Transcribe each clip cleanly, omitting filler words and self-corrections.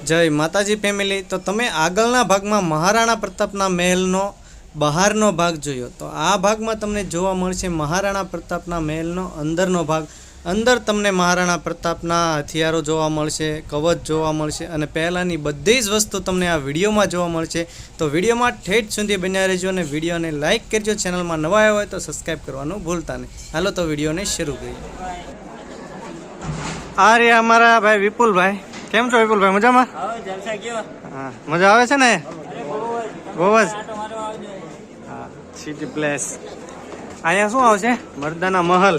જય માતાજી ફેમિલી। તો તમે આગળના ભાગમાં મહારાણા પ્રતાપના મહેલનો બહારનો ભાગ જોયો, તો આ ભાગમાં તમને જોવા મળશે મહારાણા પ્રતાપના મહેલનો અંદરનો ભાગ। અંદર તમને મહારાણા પ્રતાપના હથિયારો જોવા મળશે, કવચ જોવા મળશે અને પહેલાંની બધી જ વસ્તુ તમને આ વિડીયોમાં જોવા મળશે। તો વિડીયોમાં ઠેઠ સુધી બન્યા રહેજો અને વિડીયોને લાઇક કરજો। ચેનલમાં નવા આવ્યા હોય તો સબસ્ક્રાઈબ કરવાનું ભૂલતા નહીં। હાલો તો વિડીયોને શરૂ કરીએ। આ રહ્યા અમારા ભાઈ વિપુલભાઈ। કેમ છો વિપુલભાઈ, મજામાં? હા, મજા આવે છે ને? બહુ જ। હા, સિટી પ્લેસ। અહીંયા શું આવશે? મર્દાના મહલ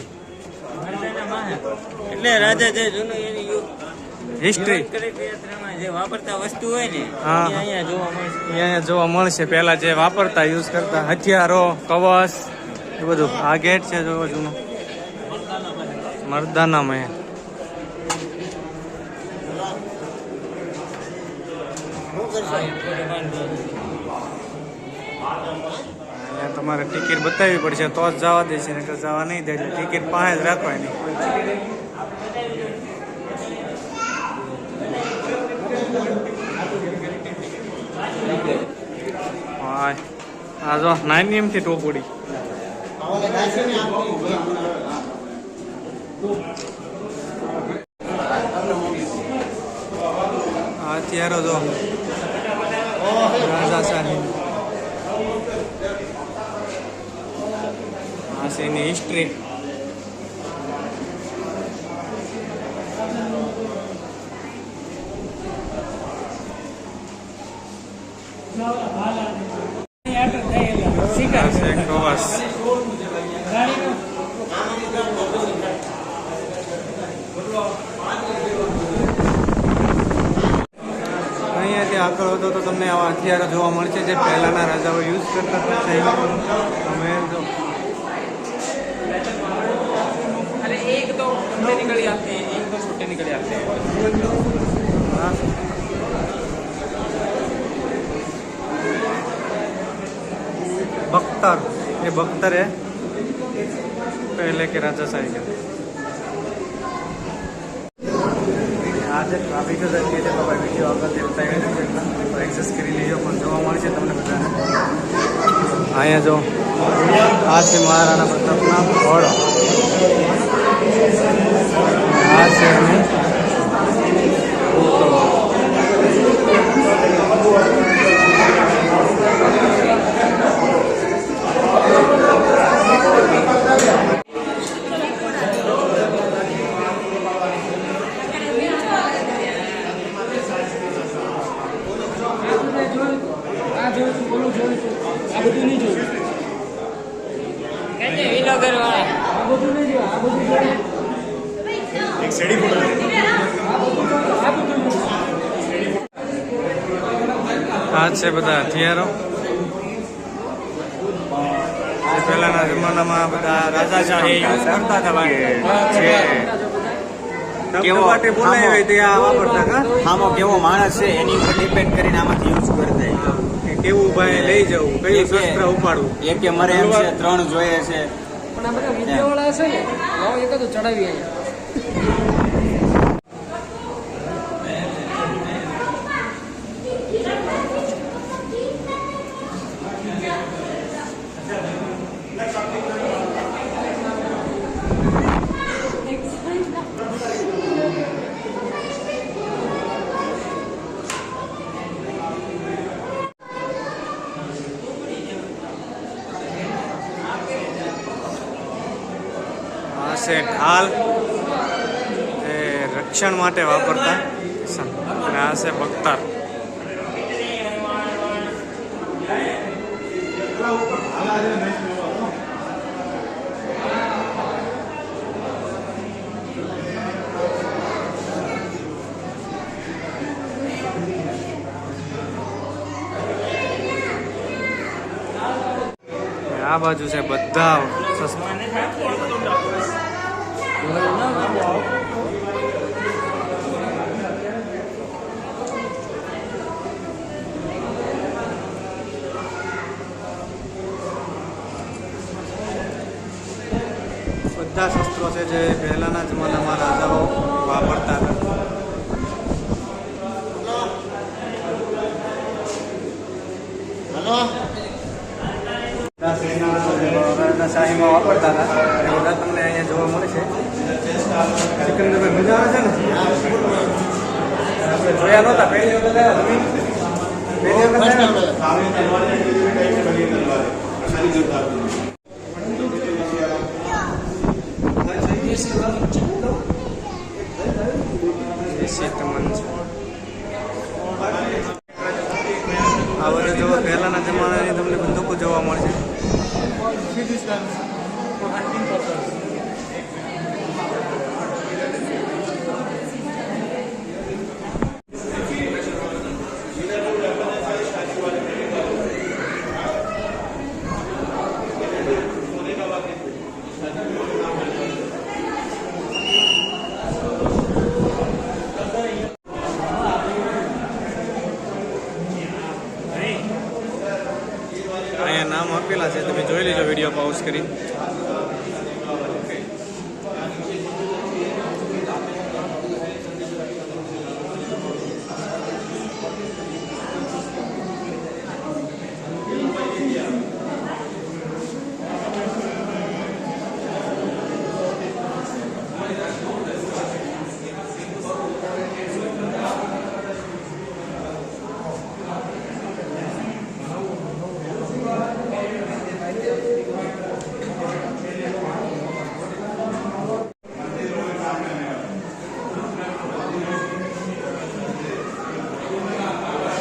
એટલે રાજા જે જૂનું એની હિસ્ટ્રી જે વાપરતા વસ્તુ હોય ને હા અહીંયા જોવા મળશે। અહીંયા જોવા મળશે પહેલા જે વાપરતા યુઝ કરતા હથિયારો, કવચ એ બધું। આ ગેટ છે જોવો જૂનું મર્દાના મહેલ। અહીંયા તમારે ટિકિટ બતાવવી પડશે તો જ જવા દેશે, નકર જવા નહીં દે। એટલે ટિકિટ પાસે જ રાખવાની। આ જો નાની એમથી ટોપડી। હથિયારો જો રાજાશાહી, આ છે એની હિસ્ટ્રી। અહીંયાથી આગળ વધો તો તમને આવા હથિયારો જોવા મળશે જે પહેલાના રાજાઓ યુઝ કરતા હતા। મહેલ જો एक तो निकल आते हैं, एक तो छोटे निकल आते हैं। बख्तर, ये बख्तर है पहले के राजाशाही के। आज ट्राफिक જ હતી એટલે બાબા વિડીયો આગળ દેખાય નથી એટલા તો એક્સેસ કરી લેજો, પણ જોવા મળશે તમને બધાને। અહીંયા જો આ છે મહારાણા પ્રતાપના ઘોડો, આ છે એની આ છે બધા હથિયારો પહેલાના જમાનામાં બધા રાજાશાહી કરતા હતા ભાઈ। કેવો માટે બોલાય હોય ત્યાં વાપરતા કા આમાં કેવો માણસ છે એની ઉપર ડિપેન્ડ કરીને આમાંથી યુઝ કરતા। કેવું ભાઈ લઈ જવું, કયું શસ્ત્ર ઉપાડવું, એક કે મરે એમ છે, ત્રણ જોઈએ છે। પણ આ બધા વિડીયો વાળા છે ને એક જ ચડાવી અહીંયા। છે ઢાલ, એ રક્ષણ માટે વાપરતા, અને આ છે બખ્તર। આ બાજુ છે બધા બધા શસ્ત્રો છે જે પહેલાના જમાનામાં રાજાઓ વાપરતા હતા। શાહીમાં વાપરતા હતા એ બધા તમને અહીંયા જોવા મળે છે. સિકંદરભાઈ મજા આવે છે ને? આપણે જોયા નહોતા પહેલી વખત આવ્યા તમે? પહેલી વખત આ બધું જોવા પહેલાના જમાનાની તમને બંદૂકો જોવા મળશે. અહીંયા નામ આપેલા છે, તમે જોઈ લેજો વિડીયો પાઉઝ કરી.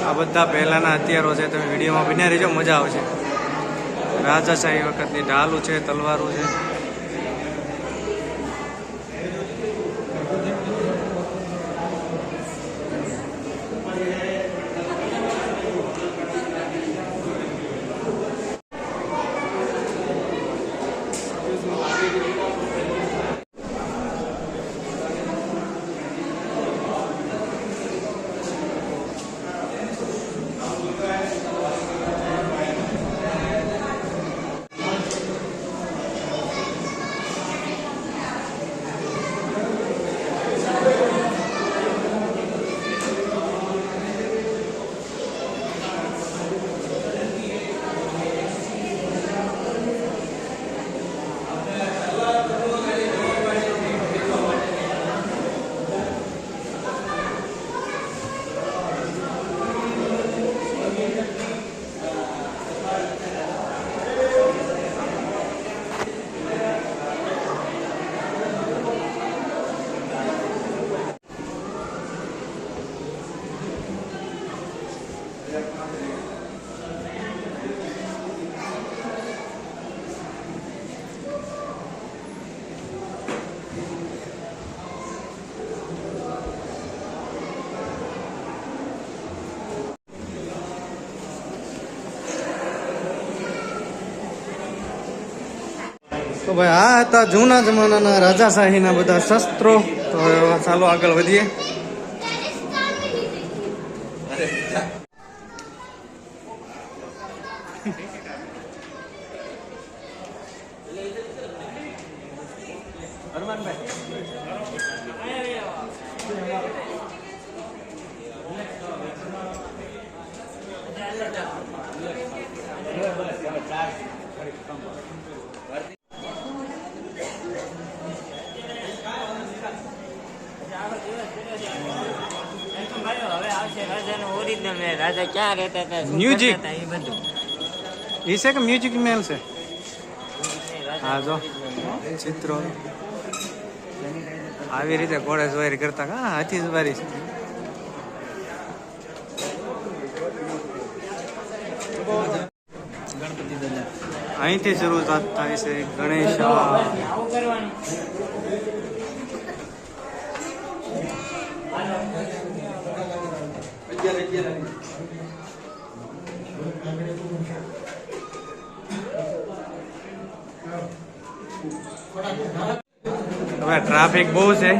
આ બધા પહેલાના હથિયારો છે, તમે વિડીયોમાં બન્યા રહેજો, મજા આવશે. રાજાશાહી વખતની ઢાલું છે, તલવારું છે. તો ભાઈ આ હતા જૂના જમાનાના રાજાશાહીના બધા શસ્ત્રો. તો હવે ચાલો આગળ વધીએ. રાજા ક્યાં રહેતા હતા, મ્યુઝિક એ બધું એ છે કે મ્યુઝિક મેલ છે. હા જો ચિત્રો આવી રીતે ઘોડે સવારી કરતા. હા હાથી સવારી છે. અહીંથી શરૂઆત થાય છે ગણેશ. આવું કરવાનું. હવે ટ્રાફિક બહુ છે,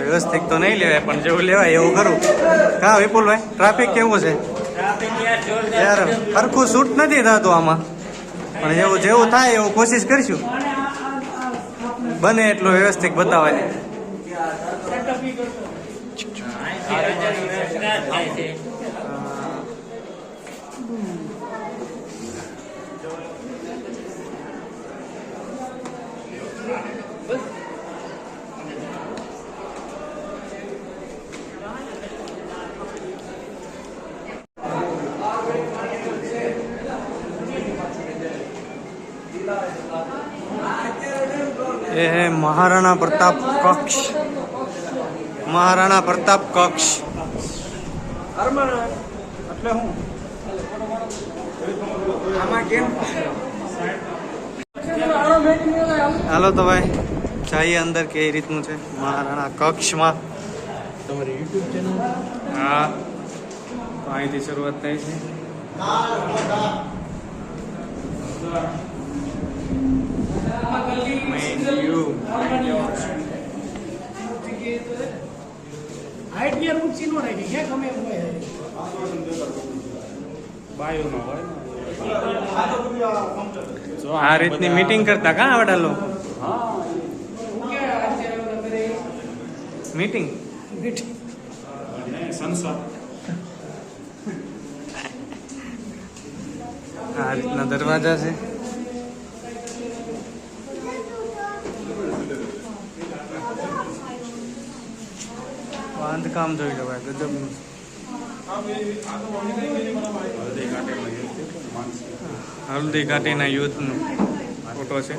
વ્યવસ્થિત તો નહીં લેવાય, પણ જેવું લેવાય એવું કરું. કા વિપુલભાઈ, ટ્રાફિક કેવું છે યાર? સરખું શૂટ નથી થતું આમાં, પણ એવું જેવું થાય એવું કોશિશ કરીશું બને એટલું વ્યવસ્થિત બતાવવાની. એ હે મહારાણા પ્રતાપ કક્ષ, મહારાણા પ્રતાપ કક્ષ. એટલે હું આમાં કેમ હાલો તો ભાઈ જઈએ અંદર કઈ રીતનું છે મહારાણા કક્ષમાં. તમારી યુટ્યુબ ચેનલ હા તો અહીંથી શરૂઆત થાય છે. હાઈટ ની ઊંચી નો રાખી ક્યાં ગમે એમ હોય બાયોનો હોય ને આ રીતની મીટિંગ કરતા કા આવડા લોકો મીટિંગ સંસદ આ રીતના દરવાજા છે. બાંધકામ જોઈ લો ભાઈ ગજબનું. હલ્દી ઘાટીના યુદ્ધનું ફોટો છે.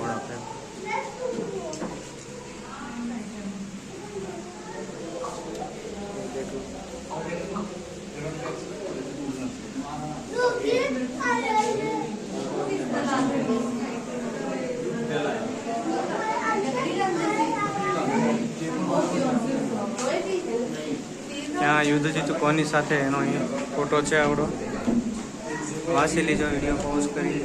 ત્યાં યુદ્ધ જીતું કોની સાથે એનો અહીંયા ફોટો છે આવડો. વાંચી લીજો વિડીયો પોઝ કરી.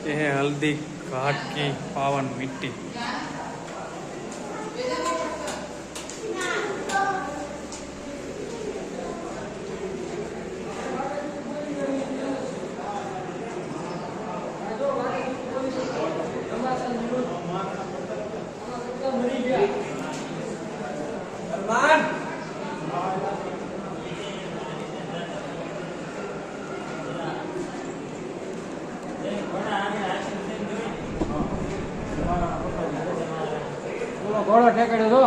ये है हल्दी घाट की पावन मिट्टी. ઘોડો ઠેકાડ્યો તો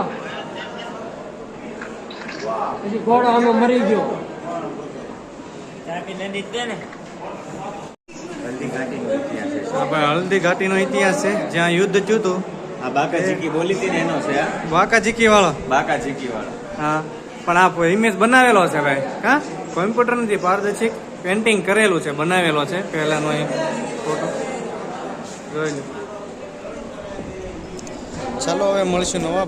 પછી ઘોડો આમાં મરી ગયો. હલ્દી ઘાટીનો ઇતિહાસ છે જ્યાં યુદ્ધ થયું હતું. આ બાકા ચીકી બોલી હતી ને એનો છે આ વાંકા ચીકી વાળો. બાકા ચીકી વાળો. હા પણ આ ઇમેજ બનાવેલો છે ભાઈ. હા કોમ્પ્યુટર નથી, પારદર્શિક પેન્ટિંગ કરેલું છે, બનાવેલો છે પહેલાનો એ ફોટો જોઈ લો. ચાલો હવે મળશું નવા